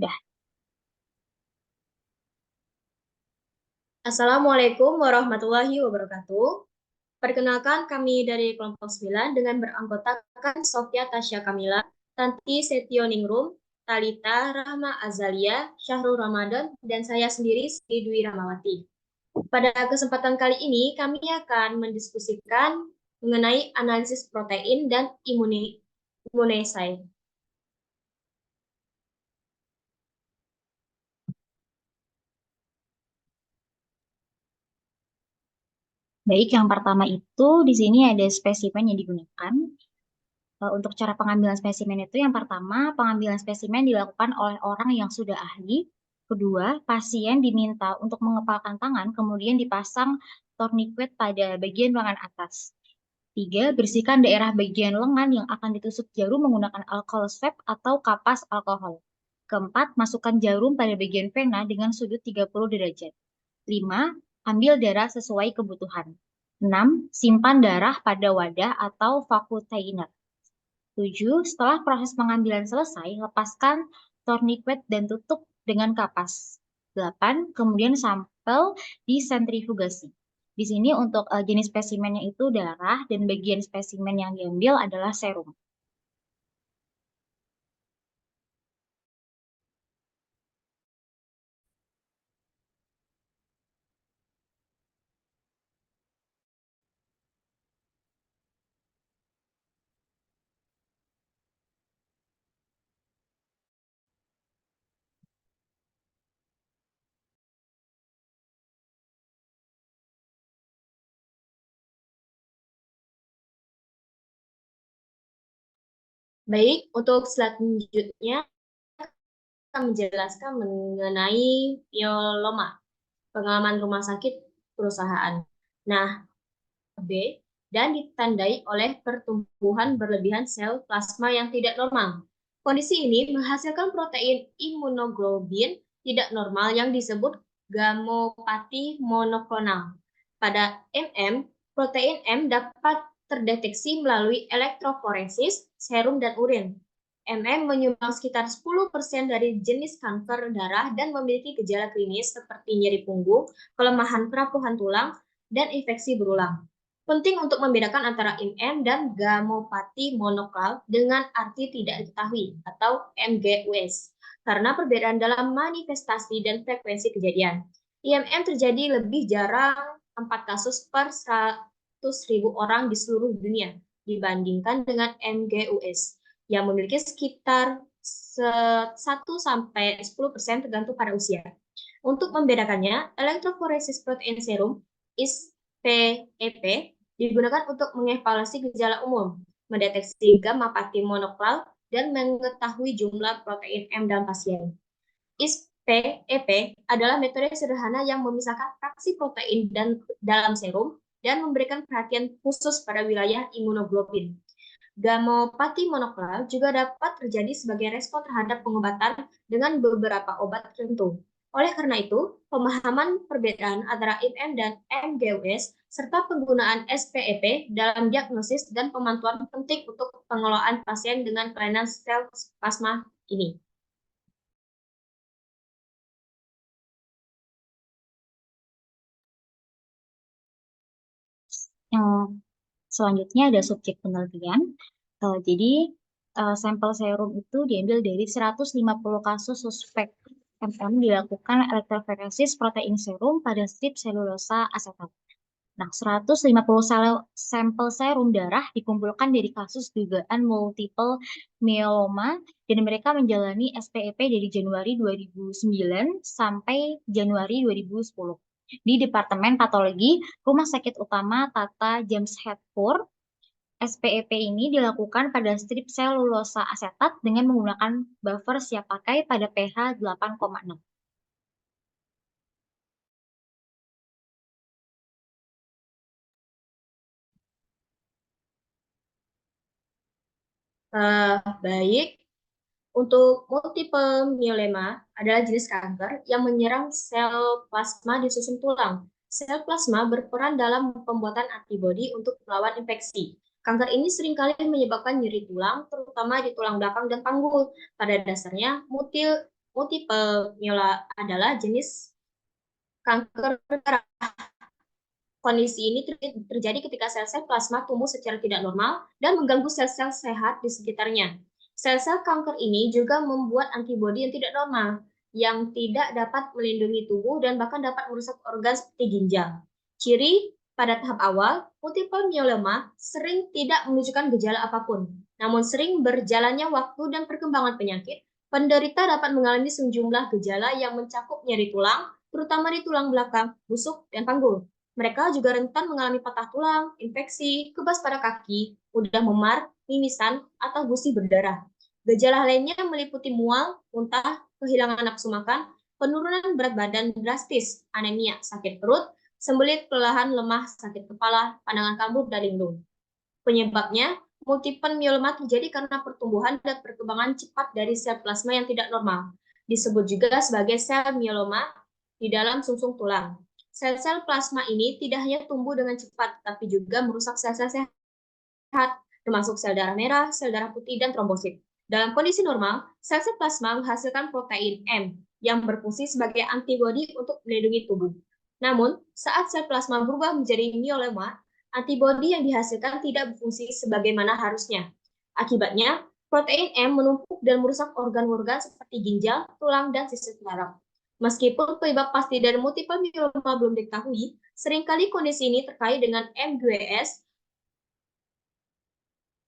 Dah. Assalamualaikum warahmatullahi wabarakatuh. Perkenalkan kami dari kelompok 9 dengan beranggotakan Sofia Tasya Kamila, Tanti Setioningrum, Talita Rahma Azalia, Syahrul Ramadan, dan saya sendiri Sri Dwi Rahmawati. Pada kesempatan kali ini kami akan mendiskusikan mengenai analisis protein dan immunoassay. Baik, yang pertama itu di sini ada spesimen yang digunakan. Untuk cara pengambilan spesimen itu yang pertama, pengambilan spesimen dilakukan oleh orang yang sudah ahli. Kedua, pasien diminta untuk mengepalkan tangan, kemudian dipasang tourniquet pada bagian lengan atas. Tiga, bersihkan daerah bagian lengan yang akan ditusuk jarum menggunakan alkohol swab atau kapas alkohol. Keempat, masukkan jarum pada bagian vena dengan sudut 30 derajat. 5. Ambil darah sesuai kebutuhan. 6. Simpan darah pada wadah atau vacuum. 7. Setelah proses pengambilan selesai, lepaskan tourniquet dan tutup dengan kapas. 8. Kemudian sampel disentrifugasi. Di sini untuk jenis spesimennya itu darah dan bagian spesimen yang diambil adalah serum. Baik, untuk selanjutnya akan menjelaskan mengenai myeloma, pengalaman rumah sakit perusahaan. Nah, B, dan ditandai oleh pertumbuhan berlebihan sel plasma yang tidak normal. Kondisi ini menghasilkan protein imunoglobulin tidak normal yang disebut gamopati monoklonal. Pada MM, protein M dapat terdeteksi melalui elektroforesis, serum, dan urin. MM menyumbang sekitar 10% dari jenis kanker darah dan memiliki gejala klinis seperti nyeri punggung, kelemahan kerapuhan tulang, dan infeksi berulang. Penting untuk membedakan antara MM dan gamopati monokal dengan arti tidak diketahui atau MGUS, karena perbedaan dalam manifestasi dan frekuensi kejadian. IMM terjadi lebih jarang 4 kasus per 100.000 orang di seluruh dunia dibandingkan dengan MGUS yang memiliki sekitar 1-10% tergantung pada usia. Untuk membedakannya, elektroforesis protein serum PEP digunakan untuk mengevaluasi gejala umum, mendeteksi gamma pati monoklal, dan mengetahui jumlah protein M dalam pasien. PEP adalah metode sederhana yang memisahkan fraksi protein dalam serum dan memberikan perhatian khusus pada wilayah imunoglobulin. Gamopati monoklal juga dapat terjadi sebagai respon terhadap pengobatan dengan beberapa obat tertentu. Oleh karena itu, pemahaman perbedaan antara IMM dan MGUS serta penggunaan SPEP dalam diagnosis dan pemantauan penting untuk pengelolaan pasien dengan kelainan sel plasma ini. Yang selanjutnya ada subjek penelitian. Jadi sampel serum itu diambil dari 150 kasus suspek MM dilakukan elektroforesis protein serum pada strip selulosa asetat. Nah, 150 sampel serum darah dikumpulkan dari kasus dugaan multiple myeloma dan mereka menjalani SPEP dari Januari 2009 sampai Januari 2010 di Departemen Patologi Rumah Sakit Utama Tata James Hartford. SPEP ini dilakukan pada strip selulosa asetat dengan menggunakan buffer siap pakai pada pH 8,6. Baik, untuk multiple myeloma adalah jenis kanker yang menyerang sel plasma di susun tulang. Sel plasma berperan dalam pembuatan antibodi untuk melawan infeksi. Kanker ini seringkali menyebabkan nyeri tulang, terutama di tulang belakang dan panggul. Pada dasarnya, multiple myeloma adalah jenis kanker darah. Kondisi ini terjadi ketika sel-sel plasma tumbuh secara tidak normal dan mengganggu sel-sel sehat di sekitarnya. Sel-sel kanker ini juga membuat antibodi yang tidak normal, yang tidak dapat melindungi tubuh dan bahkan dapat merusak organ seperti ginjal. Ciri pada tahap awal, multiple myeloma sering tidak menunjukkan gejala apapun, namun sering berjalannya waktu dan perkembangan penyakit, penderita dapat mengalami sejumlah gejala yang mencakup nyeri tulang, terutama di tulang belakang, busuk, dan panggul. Mereka juga rentan mengalami patah tulang, infeksi, kebas pada kaki, mudah memar, mimisan, atau gusi berdarah. Gejala lainnya meliputi mual, muntah, kehilangan nafsu makan, penurunan berat badan drastis, anemia, sakit perut, sembelit, kelelahan, lemah, sakit kepala, pandangan kabur, dan linglung. Penyebabnya, multiple myeloma terjadi karena pertumbuhan dan perkembangan cepat dari sel plasma yang tidak normal. Disebut juga sebagai sel myeloma di dalam sumsum tulang. Sel-sel plasma ini tidak hanya tumbuh dengan cepat, tapi juga merusak sel-sel sehat, termasuk sel darah merah, sel darah putih, dan trombosit. Dalam kondisi normal, sel-sel plasma menghasilkan protein M yang berfungsi sebagai antibodi untuk melindungi tubuh. Namun, saat sel plasma berubah menjadi myeloma, antibodi yang dihasilkan tidak berfungsi sebagaimana harusnya. Akibatnya, protein M menumpuk dan merusak organ-organ seperti ginjal, tulang, dan sistem saraf. Meskipun penyebab pasti dari multiple myeloma belum diketahui, seringkali kondisi ini terkait dengan MGS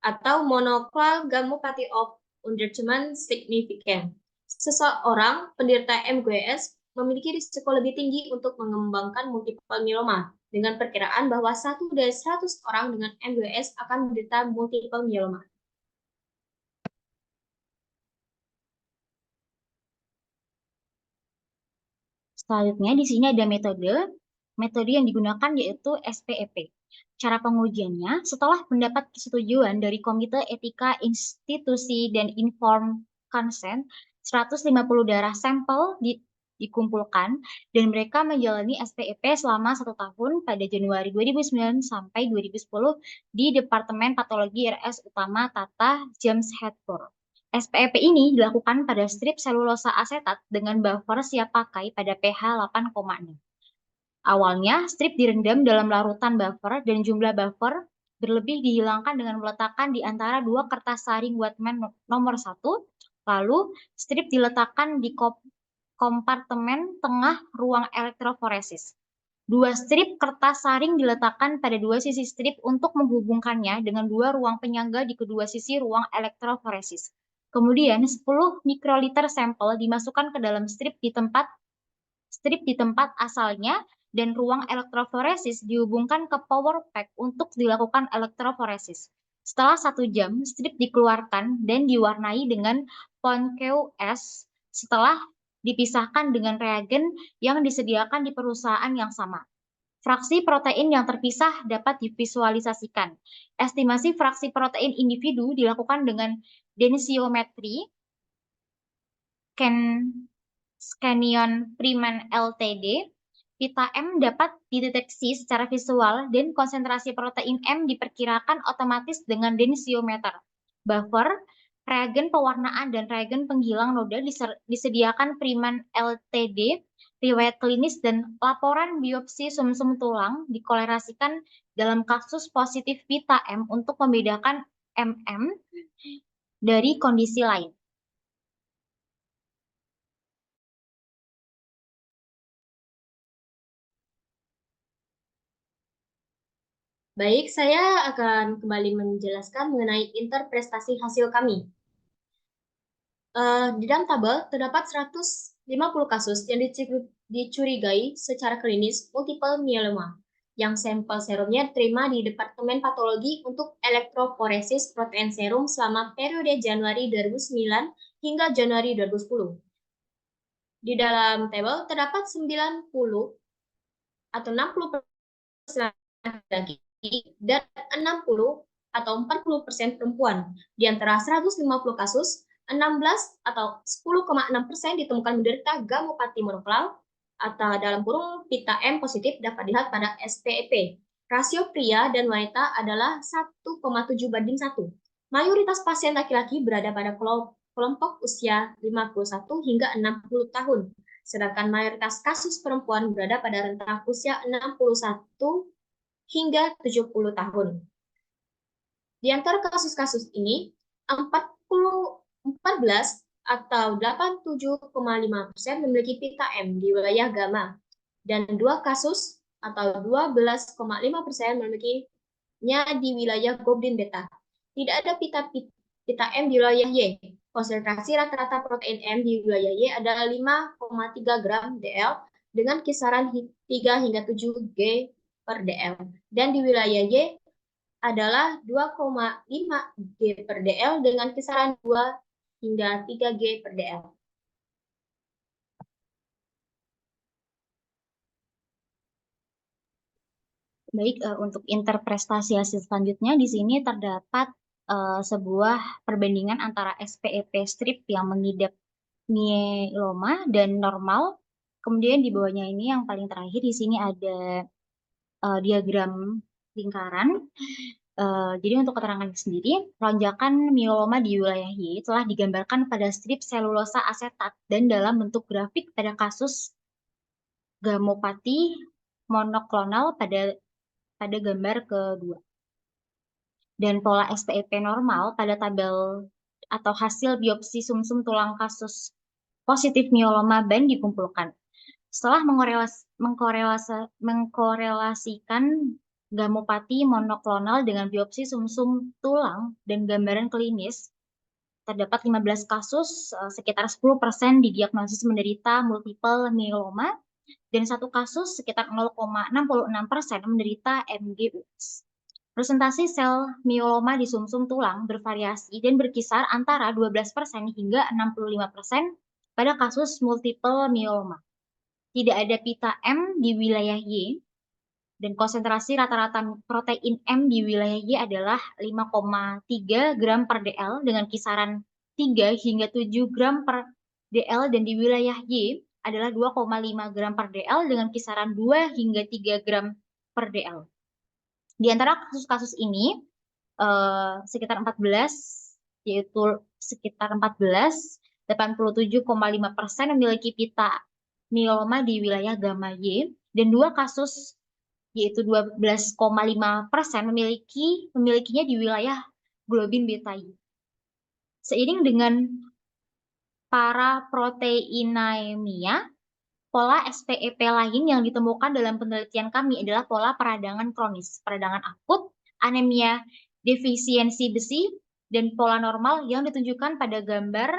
atau monoclonal gammopathy of underachievement significant. Seseorang penderita MGS memiliki risiko lebih tinggi untuk mengembangkan multiple myeloma, dengan perkiraan bahwa 1 dari 100 orang dengan MGS akan menderita multiple myeloma. Selanjutnya di sini ada metode yang digunakan yaitu SPEP. Cara pengujiannya, setelah mendapat persetujuan dari Komite Etika Institusi dan Informed Consent, 150 darah sampel dikumpulkan dan mereka menjalani SPEP selama 1 tahun pada Januari 2009 sampai 2010 di Departemen Patologi RS Utama Tata James Hertford. SPEP ini dilakukan pada strip selulosa asetat dengan buffer siap pakai pada pH 8,6. Awalnya, strip direndam dalam larutan buffer dan jumlah buffer berlebih dihilangkan dengan meletakkan di antara 2 kertas saring Whatman nomor 1, lalu strip diletakkan di kompartemen tengah ruang elektroforesis. 2 strip kertas saring diletakkan pada 2 sisi strip untuk menghubungkannya dengan 2 ruang penyangga di kedua sisi ruang elektroforesis. Kemudian 10 mikroliter sampel dimasukkan ke dalam strip di tempat asalnya dan ruang elektroforesis dihubungkan ke power pack untuk dilakukan elektroforesis. Setelah 1 jam, strip dikeluarkan dan diwarnai dengan Ponceu-S setelah dipisahkan dengan reagen yang disediakan di perusahaan yang sama. Fraksi protein yang terpisah dapat divisualisasikan. Estimasi fraksi protein individu dilakukan dengan densiometri Scannion Freeman Ltd. Pita M dapat dideteksi secara visual dan konsentrasi protein M diperkirakan otomatis dengan densiometer. Buffer, reagen pewarnaan dan reagen penghilang noda disediakan Freeman Ltd. Riwayat klinis dan laporan biopsi sumsum tulang dikolerasikan dalam kasus positif Pita M untuk membedakan MM dari kondisi lain. Baik, saya akan kembali menjelaskan mengenai interpretasi hasil kami. Di dalam tabel terdapat 150 kasus yang dicurigai secara klinis multiple myeloma, yang sampel serumnya diterima di Departemen Patologi untuk elektroforesis protein serum selama periode Januari 2009 hingga Januari 2010. Di dalam tabel terdapat 90 atau 60% laki-laki dan 60 atau 40% perempuan. Di antara 150 kasus, 16 atau 10,6% ditemukan menderita gammopathy monoklau atau dalam kurung Pita M positif dapat dilihat pada SPEP. Rasio pria dan wanita adalah 1,7:1. Mayoritas pasien laki-laki berada pada kelompok usia 51 hingga 60 tahun, sedangkan mayoritas kasus perempuan berada pada rentang usia 61 hingga 70 tahun. Di antara kasus-kasus ini, 14 atau 87,5% memiliki pita M di wilayah gamma, dan 2 kasus atau 12,5% memilikinya di wilayah Goblin beta. Tidak ada pita M di wilayah Y. Konsentrasi rata-rata protein M di wilayah Y adalah 5,3 gram DL dengan kisaran 3 hingga 7 G per DL. Dan di wilayah Y adalah 2,5 G per DL dengan kisaran 2 hingga 3 G per DL. Baik, untuk interpretasi hasil selanjutnya di sini terdapat sebuah perbandingan antara SPEP strip yang mengidap mieloma dan normal. Kemudian di bawahnya ini yang paling terakhir di sini ada diagram lingkaran. Jadi untuk keterangan sendiri, lonjakan mieloma di wilayah Y telah digambarkan pada strip selulosa asetat dan dalam bentuk grafik pada kasus gamopati monoklonal pada gambar kedua. Dan pola SPEP normal pada tabel atau hasil biopsi sumsum tulang kasus positif mieloma ban dikumpulkan. Setelah mengkorelasikan gamopati monoklonal dengan biopsi sumsum tulang dan gambaran klinis, terdapat 15 kasus, sekitar 10% didiagnosis menderita multiple myeloma, dan 1 kasus sekitar 0,66% menderita MGUS. Presentasi sel myeloma di sumsum tulang bervariasi dan berkisar antara 12% hingga 65% pada kasus multiple myeloma. Tidak ada pita M di wilayah Y, dan konsentrasi rata-rata protein M di wilayah Y adalah 5,3 gram per DL dengan kisaran 3 hingga 7 gram per DL, dan di wilayah Y adalah 2,5 gram per DL dengan kisaran 2 hingga 3 gram per DL. Di antara kasus-kasus ini, sekitar 14, yaitu sekitar 87,5% memiliki pita myeloma di wilayah gamma Y, dan 2 kasus, yaitu 12,5% memilikinya di wilayah globin beta Y. Seiring dengan paraproteinemia, pola SPEP lain yang ditemukan dalam penelitian kami adalah pola peradangan kronis, peradangan akut, anemia defisiensi besi, dan pola normal yang ditunjukkan pada gambar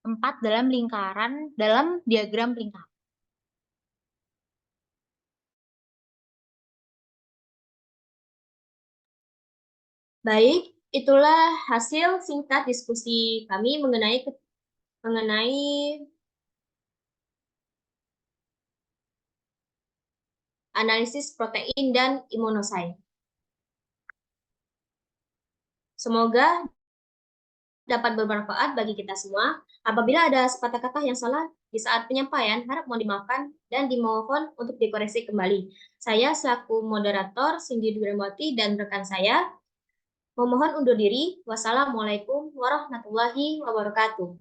4 dalam diagram lingkaran. Baik, itulah hasil singkat diskusi kami mengenai analisis protein dan imunosit. Semoga dapat bermanfaat bagi kita semua. Apabila ada sepatah kata yang salah di saat penyampaian, harap mohon dimaafkan dan dimohon untuk dikoreksi kembali. Saya selaku moderator Cindy Duremwati dan rekan saya memohon undur diri. Wassalamualaikum warahmatullahi wabarakatuh.